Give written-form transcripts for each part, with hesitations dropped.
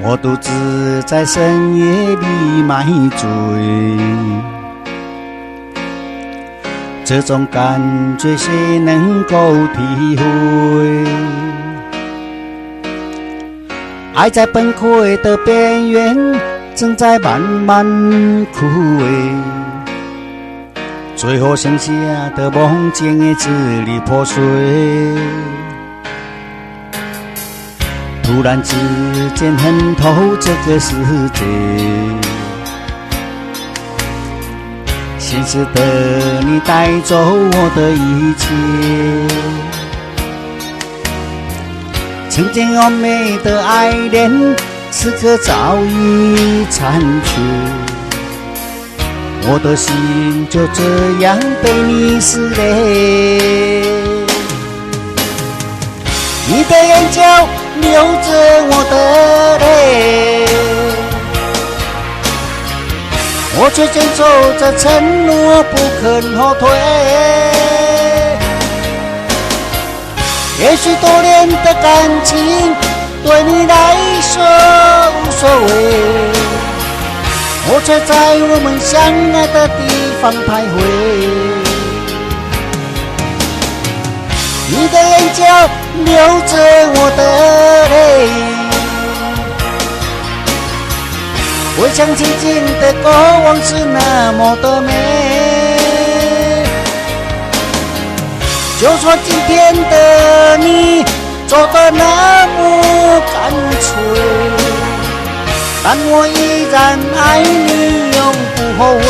我独自在深夜里买醉，这种感觉谁能够体会？爱在崩溃的边缘，正在慢慢枯萎，最后剩下的梦境也支离破碎。突然之间恨透这个世界，现实的你带走我的一切，曾经完美的爱恋，此刻早已残缺，我的心就这样被你撕裂。你的眼角流着我的泪，我却坚守着承诺不肯后退。也许多年的感情对你来说无所谓，我却在我们相爱的地方徘徊。你的眼角流着我的泪，回想曾经的过往是那么的美。就说今天的你走得那么干脆，但我依然爱你，永不后悔。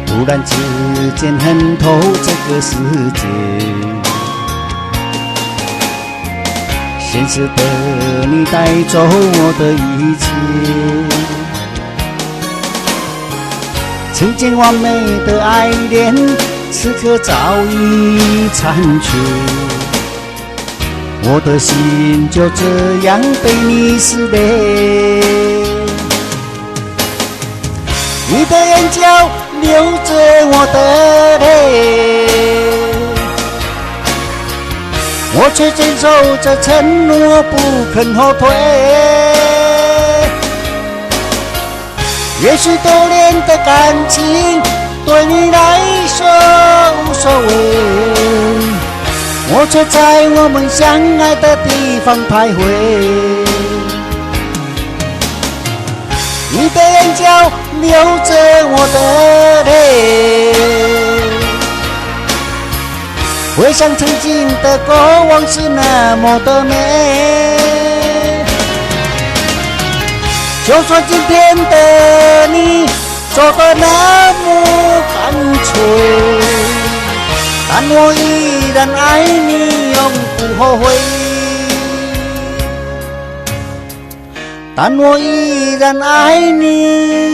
突然之间恨透这个世界，现实的你带走我的一切，曾经完美的爱恋，此刻早已残缺，我的心就这样被你撕裂。你的眼角流着我的泪，我却坚守着承诺不肯后退。也许多年的感情对你来说无所谓，我却在我们相爱的地方徘徊。你的眼角流着我的泪，回想曾经的过往是那么的美。就说今天的你走得那么干脆，但我依然爱你，永不后悔。但我依然爱你。